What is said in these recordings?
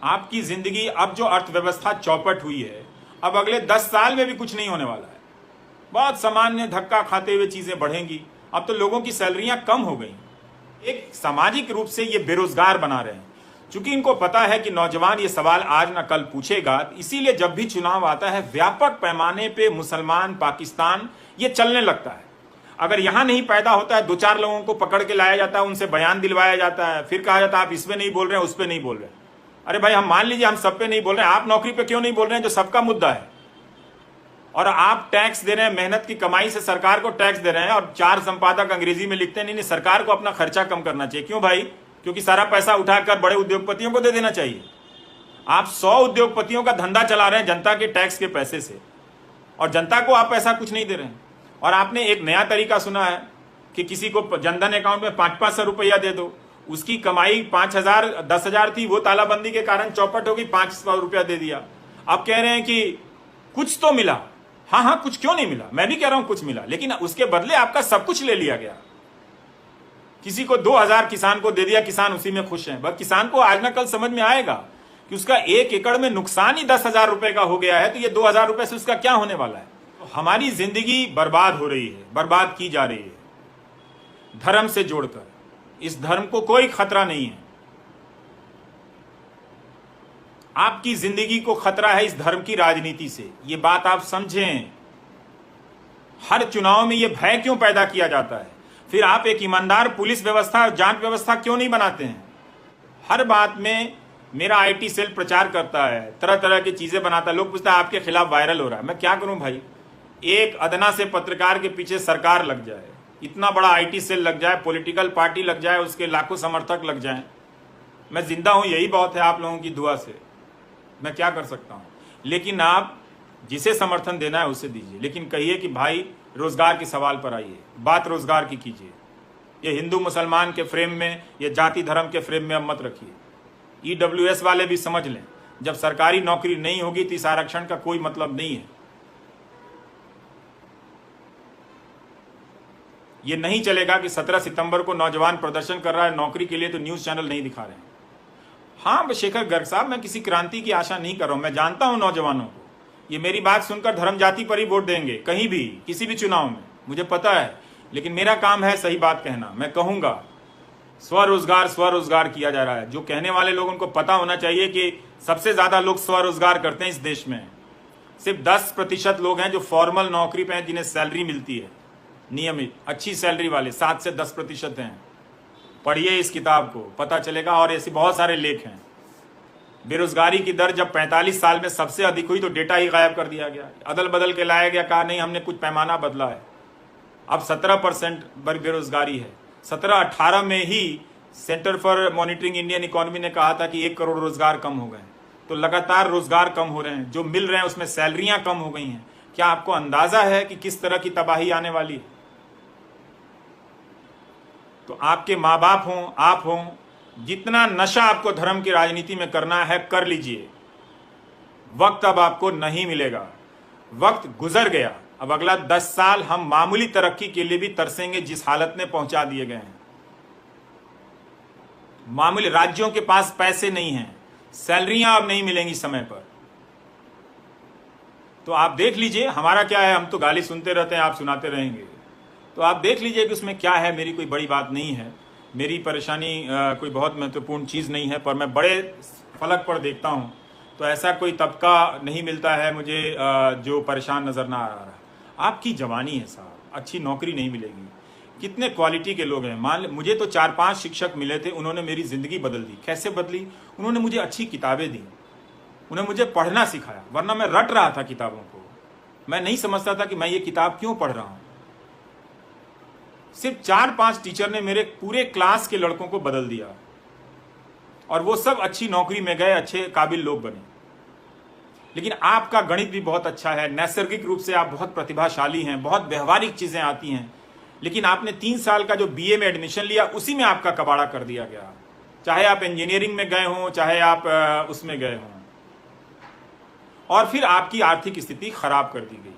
आपकी जिंदगी, अब जो अर्थव्यवस्था चौपट हुई है, अब अगले 10 साल में भी कुछ नहीं होने वाला है। बहुत सामान्य धक्का खाते हुए चीजें बढ़ेंगी। अब तो लोगों की सैलरियां कम हो गई। एक सामाजिक रूप से ये बेरोजगार बना रहे हैं। चूंकि इनको पता है कि नौजवान ये सवाल आज ना कल पूछेगा, इसीलिए जब भी चुनाव आता है व्यापक पैमाने पे मुसलमान, पाकिस्तान ये चलने लगता है। अगर यहां नहीं पैदा होता है, 2-4 लोगों को पकड़ के लाया जाता है, उनसे बयान दिलवाया जाता है, फिर कहा जाता है आप इस पे नहीं बोल रहे हैं, उस पे नहीं बोल रहे हैं। अरे भाई, हम मान लीजिए हम सब पे नहीं बोल रहे हैं, आप नौकरी पे क्यों नहीं बोल रहे हैं जो सबका मुद्दा है? और आप टैक्स दे रहे हैं, मेहनत की कमाई से सरकार को टैक्स दे रहे हैं, और 4 संपादक अंग्रेजी में लिखते हैं नहीं सरकार को अपना खर्चा कम करना चाहिए। क्यों भाई? क्योंकि सारा पैसा उठाकर बड़े उद्योगपतियों को दे देना चाहिए। आप 100 उद्योगपतियों का धंधा चला रहे हैं जनता के टैक्स के पैसे से, और जनता को आप पैसा कुछ नहीं दे रहे हैं। और आपने एक नया तरीका सुना है कि किसी को जनधन अकाउंट में 500-500 रुपया दे दो, उसकी कमाई 5,000 10,000 थी, वो तालाबंदी के कारण चौपट होगी, 500 रुपया दे दिया। आप कह रहे हैं कि कुछ तो मिला। हाँ, कुछ क्यों नहीं मिला? मैं भी कह रहा हूं कुछ मिला, लेकिन उसके बदले आपका सब कुछ ले लिया गया। किसी को 2,000 किसान को दे दिया, किसान उसी में खुश हैं। बस किसान को आज ना कल समझ में आएगा कि उसका 1 एकड़ में नुकसान ही 10,000 रुपए का हो गया है, तो ये 2,000 रुपए से उसका क्या होने वाला है? तो हमारी जिंदगी बर्बाद हो रही है, बर्बाद की जा रही है धर्म से जोड़कर। इस धर्म को कोई खतरा नहीं है। आपकी जिंदगी को खतरा है इस धर्म की राजनीति से, ये बात आप समझें। हर चुनाव में ये भय क्यों पैदा किया जाता है? फिर आप एक ईमानदार पुलिस व्यवस्था और जांच व्यवस्था क्यों नहीं बनाते हैं? हर बात में मेरा आईटी सेल प्रचार करता है, तरह तरह की चीजें बनाता है, लोग पूछता है आपके खिलाफ वायरल हो रहा है। मैं क्या करूं भाई? एक अदना से पत्रकार के पीछे सरकार लग जाए, इतना बड़ा आईटी सेल लग जाए, पॉलिटिकल पार्टी लग जाए, उसके लाखों समर्थक लग जाएं, मैं जिंदा हूं यही बहुत है आप लोगों की दुआ से। मैं क्या कर सकता हूं? लेकिन आप जिसे समर्थन देना है उसे दीजिए, लेकिन कहिए कि भाई रोजगार के सवाल पर आइए, बात रोजगार की कीजिए। ये हिंदू मुसलमान के फ्रेम में, ये जाति धर्म के फ्रेम में अब मत रखिए। ईडब्ल्यूएस वाले भी समझ लें, जब सरकारी नौकरी नहीं होगी तो इस आरक्षण का कोई मतलब नहीं है। ये नहीं चलेगा कि 17 सितंबर को नौजवान प्रदर्शन कर रहा है नौकरी के लिए, तो न्यूज चैनल नहीं दिखा रहे हैं। हाँ शेखर गर्ग साहब, मैं किसी क्रांति की आशा नहीं कर रहा हूं। मैं जानता हूं नौजवानों को, ये मेरी बात सुनकर धर्म जाति पर ही वोट देंगे, कहीं भी किसी भी चुनाव में, मुझे पता है। लेकिन मेरा काम है सही बात कहना। मैं कहूंगा स्वरोजगार किया जा रहा है। जो कहने वाले लोग, उनको पता होना चाहिए कि सबसे ज्यादा लोग स्वरोजगार करते हैं इस देश में। सिर्फ 10% लोग हैं जो फॉर्मल नौकरी पे हैं, जिन्हें सैलरी मिलती है नियमित, अच्छी सैलरी वाले 7 से 10% हैं। पढ़िए इस किताब को, पता चलेगा। और ऐसे बहुत सारे लेख हैं। बेरोजगारी की दर जब 45 साल में सबसे अधिक हुई तो डेटा ही गायब कर दिया गया, अदल बदल के लाया गया, कहा नहीं हमने कुछ पैमाना बदला है। अब 17% बेरोजगारी है। 17-18 में ही Centre for Monitoring Indian Economy ने कहा था कि 1 करोड़ रोजगार कम हो गए। तो लगातार रोजगार कम हो रहे हैं, जो मिल रहे हैं उसमें सैलरियां कम हो गई हैं। क्या आपको अंदाजा है कि किस तरह की तबाही आने वाली है? तो आपके माँ बाप हों, आप हों, जितना नशा आपको धर्म की राजनीति में करना है कर लीजिए। वक्त अब आपको नहीं मिलेगा, वक्त गुजर गया। अब अगला 10 साल हम मामूली तरक्की के लिए भी तरसेंगे जिस हालत में पहुंचा दिए गए हैं। मामूली, राज्यों के पास पैसे नहीं हैं, सैलरियां अब नहीं मिलेंगी समय पर। तो आप देख लीजिए हमारा क्या है, हम तो गाली सुनते रहते हैं, आप सुनाते रहेंगे। तो आप देख लीजिए कि उसमें क्या है। मेरी कोई बड़ी बात नहीं है, मेरी परेशानी कोई बहुत महत्वपूर्ण चीज़ नहीं है, पर मैं बड़े फलक पर देखता हूँ तो ऐसा कोई तबका नहीं मिलता है मुझे जो परेशान नज़र ना आ रहा है। आपकी जवानी है साहब, अच्छी नौकरी नहीं मिलेगी। कितने क्वालिटी के लोग हैं। मान मुझे तो 4-5 शिक्षक मिले थे, उन्होंने मेरी ज़िंदगी बदल दी। कैसे बदली? उन्होंने मुझे अच्छी किताबें दी, उन्हें मुझे पढ़ना सिखाया, वरना मैं रट रहा था किताबों को। मैं नहीं समझता था कि मैं ये किताब क्यों पढ़ रहा हूँ। सिर्फ 4-5 टीचर ने मेरे पूरे क्लास के लड़कों को बदल दिया, और वो सब अच्छी नौकरी में गए, अच्छे काबिल लोग बने। लेकिन आपका गणित भी बहुत अच्छा है, नैसर्गिक रूप से आप बहुत प्रतिभाशाली हैं, बहुत व्यवहारिक चीजें आती हैं, लेकिन आपने 3 साल का जो बीए में एडमिशन लिया उसी में आपका कबाड़ा कर दिया गया। चाहे आप इंजीनियरिंग में गए हों, चाहे आप उसमें गए हों, और फिर आपकी आर्थिक स्थिति खराब कर दी गई।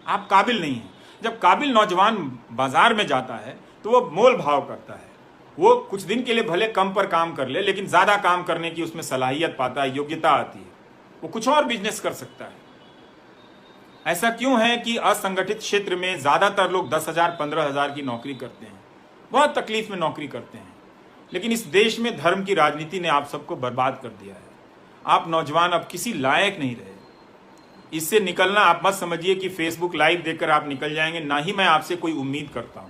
आप काबिल नहीं हैं। जब काबिल नौजवान बाजार में जाता है तो वो मोल भाव करता है, वो कुछ दिन के लिए भले कम पर काम कर ले, लेकिन ज्यादा काम करने की उसमें सलाहियत पाता है, योग्यता आती है, वो कुछ और बिजनेस कर सकता है। ऐसा क्यों है कि असंगठित क्षेत्र में ज्यादातर लोग 10,000 15,000 की नौकरी करते हैं, बहुत तकलीफ में नौकरी करते हैं, लेकिन इस देश में धर्म की राजनीति ने आप सबको बर्बाद कर दिया है। आप नौजवान अब किसी लायक नहीं रहे। इससे निकलना आप मत समझिए कि फेसबुक लाइव देखकर आप निकल जाएंगे, ना ही मैं आपसे कोई उम्मीद करता हूं।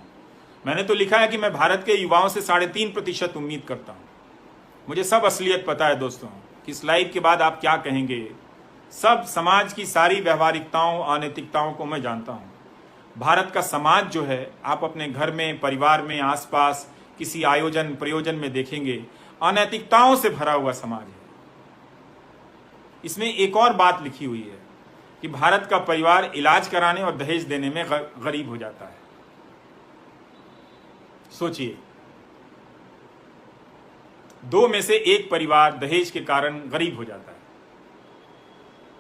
मैंने तो लिखा है कि मैं भारत के युवाओं से 3.5% उम्मीद करता हूं। मुझे सब असलियत पता है दोस्तों कि इस लाइव के बाद आप क्या कहेंगे। सब समाज की सारी व्यवहारिकताओं, अनैतिकताओं को मैं जानता हूं। भारत का समाज जो है, आप अपने घर में, परिवार में, आसपास किसी आयोजन प्रयोजन में देखेंगे, अनैतिकताओं से भरा हुआ समाज है। इसमें एक और बात लिखी हुई है कि भारत का परिवार इलाज कराने और दहेज देने में गरीब हो जाता है। सोचिए, 2 में से 1 परिवार दहेज के कारण गरीब हो जाता है।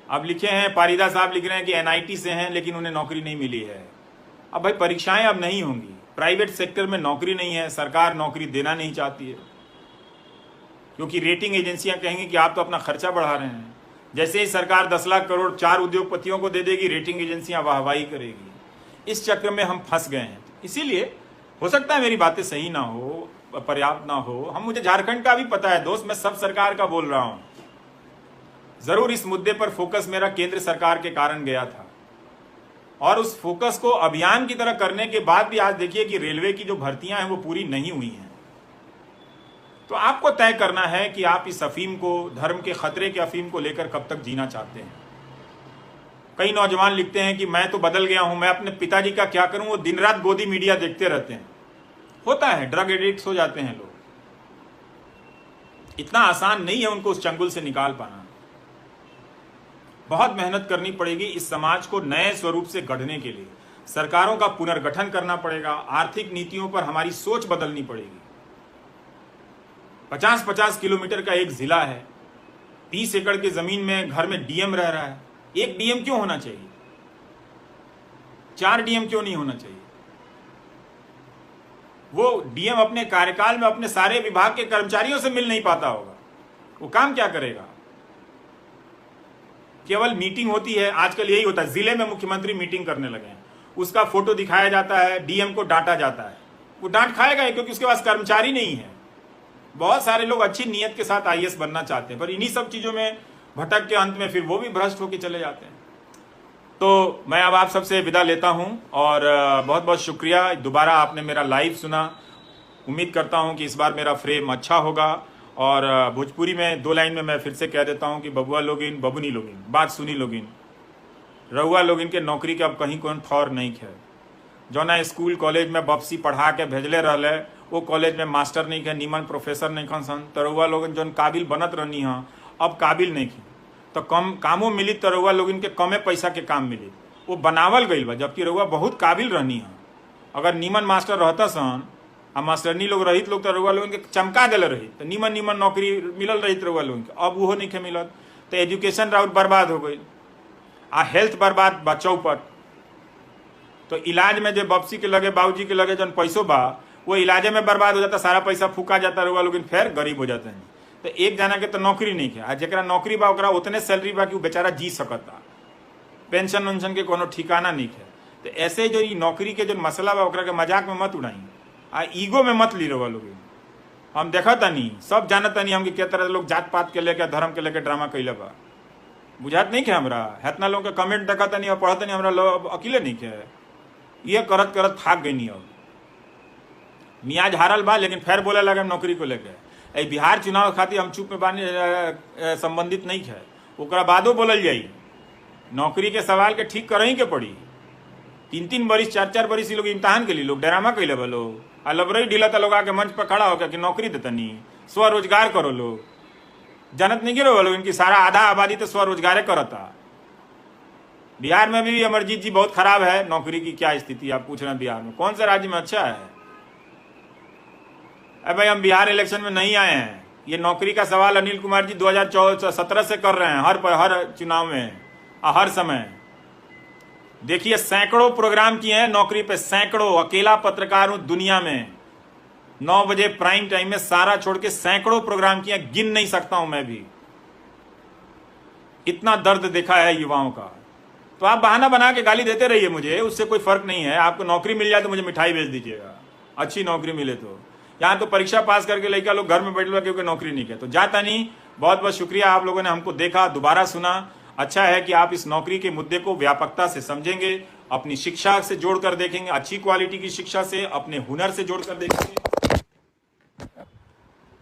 अब लिखे हैं, पारिदा साहब लिख रहे हैं कि एनआईटी से हैं लेकिन उन्हें नौकरी नहीं मिली है। अब भाई परीक्षाएं अब नहीं होंगी, प्राइवेट सेक्टर में नौकरी नहीं है, सरकार नौकरी देना नहीं चाहती है, क्योंकि रेटिंग एजेंसियां कहेंगी कि आप तो अपना खर्चा बढ़ा रहे हैं। जैसे ही सरकार 10 लाख करोड़ 4 उद्योगपतियों को दे देगी, रेटिंग एजेंसियां वाहवाही करेगी। इस चक्र में हम फंस गए हैं। इसीलिए हो सकता है मेरी बातें सही ना हो, पर्याप्त ना हो, मुझे झारखंड का भी पता है दोस्त, मैं सब सरकार का बोल रहा हूं। जरूर इस मुद्दे पर फोकस मेरा केंद्र सरकार के कारण गया था, और उस फोकस को अभियान की तरह करने के बाद भी आज देखिए कि रेलवे की जो भर्तियां हैं वो पूरी नहीं हुई हैं। तो आपको तय करना है कि आप इस अफीम को, धर्म के खतरे के अफीम को लेकर कब तक जीना चाहते हैं। कई नौजवान लिखते हैं कि मैं तो बदल गया हूं, मैं अपने पिताजी का क्या करूं, वो दिन रात गोदी मीडिया देखते रहते हैं। होता है, ड्रग एडिक्ट्स हो जाते हैं लोग। इतना आसान नहीं है उनको उस चंगुल से निकाल पाना। बहुत मेहनत करनी पड़ेगी इस समाज को नए स्वरूप से गढ़ने के लिए। सरकारों का पुनर्गठन करना पड़ेगा, आर्थिक नीतियों पर हमारी सोच बदलनी पड़ेगी। 50-50 किलोमीटर का एक जिला है, 20 एकड़ की जमीन में घर में डीएम रह रहा है। एक डीएम क्यों होना चाहिए? 4 डीएम क्यों नहीं होना चाहिए? वो डीएम अपने कार्यकाल में अपने सारे विभाग के कर्मचारियों से मिल नहीं पाता होगा, वो काम क्या करेगा? केवल मीटिंग होती है, आजकल यही होता है, जिले में मुख्यमंत्री मीटिंग करने लगे हैं, उसका फोटो दिखाया जाता है, डीएम को डांटा जाता है। वो डांट खाएगा क्योंकि उसके पास कर्मचारी नहीं है। बहुत सारे लोग अच्छी नीयत के साथ आईएएस बनना चाहते हैं, पर इन्हीं सब चीजों में भटक के अंत में फिर वो भी भ्रष्ट होकर चले जाते हैं। तो मैं अब आप सबसे विदा लेता हूं, और बहुत बहुत शुक्रिया, दोबारा आपने मेरा लाइव सुना। उम्मीद करता हूं कि इस बार मेरा फ्रेम अच्छा होगा। और भोजपुरी में 2 लाइन में मैं फिर से कह देता हूं कि बबुआ लोगिन, बबुनी लोगिन, बात सुनी लोगिन, रहुआ लोगिन के नौकरी के अब कहीं कौन ठौर नहीं है। जो ना स्कूल कॉलेज में बपसी पढ़ा के भेजले रहले, वो कॉलेज में मास्टर नहीं है, नीमन प्रोफेसर नहीं खन सन, तो रहुआ लोगन जो काबिल बनत रहनी है अब काबिल नहीं है, तो कम कामों मिली तो रहुआ लोगन के कमे पैसा के काम मिली, वो बनावल गई बा, जबकि रहुआ बहुत काबिल रहनी है। अगर नीमन मास्टर रहता सन आ मास्टरनी लोग रहित लोग तो रहुआ लोगन के चमका दिल रही, तो नीमन नौकरी मिलल रही रहुआ लोगन के। अब वो नहीं मिलत, तो एजुकेशन राउर बर्बाद हो गई, आ हेल्थ बर्बाद बा चौपट। तो इलाज में जो बपसी के लगे, बाबूजी के लगे जन पैसों बा, वो इलाजे में बर्बाद हो जाता, सारा पैसा फूका जाता, रहुआ लोग फिर गरीब हो जाते हैं। तो एक जना के तो नौकरी नहीं है, आज जरा नौकरी बा ओकरा उतने सैलरी बा कि वो बेचारा जी सकता, पेंशन वेंशन के कोनो ठिकाना नहीं है। तो ऐसे जो नौकरी के जो मसला बा ओकरा के मजाक में मत उड़ाई, आ ईगो में मत ली रहुआ लोग। हम देखा तनी, सब जानत तनी हम कि क्या तरह लोग जात पात के लेके, धर्म के लेके ड्रामा कैले बा, बुझात नहीं है हमरा। हेतना लोग के कमेंट देखा तनी और पढ़ा तनी, हमरा लोग अकेले नहीं है, ये करत करत थाक गई नहीं। अब मियाज हारल बा, लेकिन फिर बोले लगे नौकरी को लेके। बिहार चुनाव खातिर हम चुप में बानी, संबंधित नहीं है, ओकरा बादो बोलल जाई। नौकरी के सवाल के ठीक करही के पड़ी। 3-3 बरिस 4-4 बरिस लोग इम्तहान के लिए लोग ड्रामा कैले बा, लोग लबरई ढीला था, लोग आके मंच पर खड़ा होकर कि नौकरी देतनी, स्वरोजगार करो। लोग जानत नहीं गिरो लोग, इनकी सारा आधा आबादी तो स्वरोजगार करता। बिहार में भी अमरजीत जी बहुत खराब है, नौकरी की क्या स्थिति आप पूछ रहे हैं? बिहार में कौन से राज्य में अच्छा है? अरे भाई हम बिहार इलेक्शन में नहीं आए हैं, ये नौकरी का सवाल अनिल कुमार जी 2017 से कर रहे हैं, हर चुनाव में, हर समय। देखिए सैकड़ों प्रोग्राम किए हैं नौकरी पे, सैकड़ों। अकेला पत्रकार हूं दुनिया में, 9 बजे प्राइम टाइम में सारा छोड़ के सैकड़ों प्रोग्राम किया, गिन नहीं सकता हूं मैं भी। इतना दर्द देखा है युवाओं का। तो आप बहाना बना के गाली देते रहिए मुझे, उससे कोई फर्क नहीं है। आपको नौकरी मिल जाए तो मुझे मिठाई भेज दीजिएगा, अच्छी नौकरी मिले तो। यहाँ तो परीक्षा पास करके लड़का लोग घर में बैठे हुए क्योंकि नौकरी नहीं किया। तो जाता नहीं, बहुत बहुत शुक्रिया, आप लोगों ने हमको देखा, दोबारा सुना। अच्छा है कि आप इस नौकरी के मुद्दे को व्यापकता से समझेंगे, अपनी शिक्षा से जोड़कर देखेंगे, अच्छी क्वालिटी की शिक्षा से, अपने हुनर से जोड़कर देखेंगे।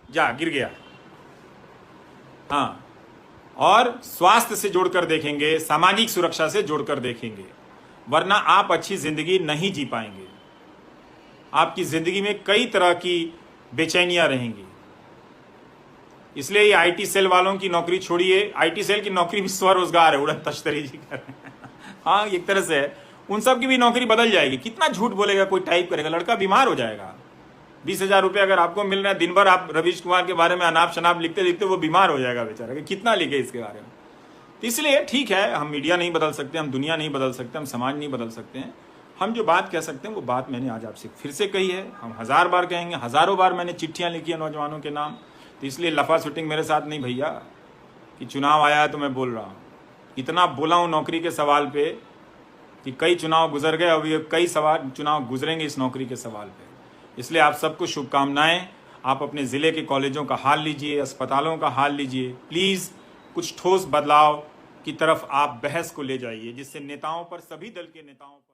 जा गिर गया, हाँ, और स्वास्थ्य से जोड़कर देखेंगे, सामाजिक सुरक्षा से जोड़कर देखेंगे, वरना आप अच्छी जिंदगी नहीं जी पाएंगे। आपकी जिंदगी में कई तरह की बेचैनियां रहेंगी। इसलिए ये आईटी सेल वालों की नौकरी छोड़िए। आईटी सेल की नौकरी भी स्वरोजगार है, उड़न तश्तरी जी कर रहे हैं। हाँ, एक तरह से उन सब की भी नौकरी बदल जाएगी। कितना झूठ बोलेगा कोई, टाइप करेगा, लड़का बीमार हो जाएगा। 20,000 रुपये अगर आपको मिल रहा है, दिन भर आप रवीश कुमार के बारे में अनाप शनाप लिखते लिखते वो बीमार हो जाएगा बेचारा, कि कितना लिखे इसके बारे में। तो इसलिए ठीक है, हम मीडिया नहीं बदल सकते, हम दुनिया नहीं बदल सकते, हम समाज नहीं बदल सकते हैं। हम जो बात कह सकते हैं वो बात मैंने आज आपसे फिर से कही है, हम 1000 बार कहेंगे, हजारों बार मैंने चिट्ठियां लिखी है नौजवानों के नाम। तो इसलिए लफा शूटिंग मेरे साथ नहीं भैया, कि चुनाव आया है तो मैं बोल रहा हूँ। इतना बोला हूँ नौकरी के सवाल पे कि कई चुनाव गुजर गए, अभी कई चुनाव गुजरेंगे इस नौकरी के सवाल पे। इसलिए आप सबको शुभकामनाएं। आप अपने ज़िले के कॉलेजों का हाल लीजिए, अस्पतालों का हाल लीजिए, प्लीज़ कुछ ठोस बदलाव की तरफ आप बहस को ले जाइए, जिससे नेताओं पर, सभी दल के नेताओं पर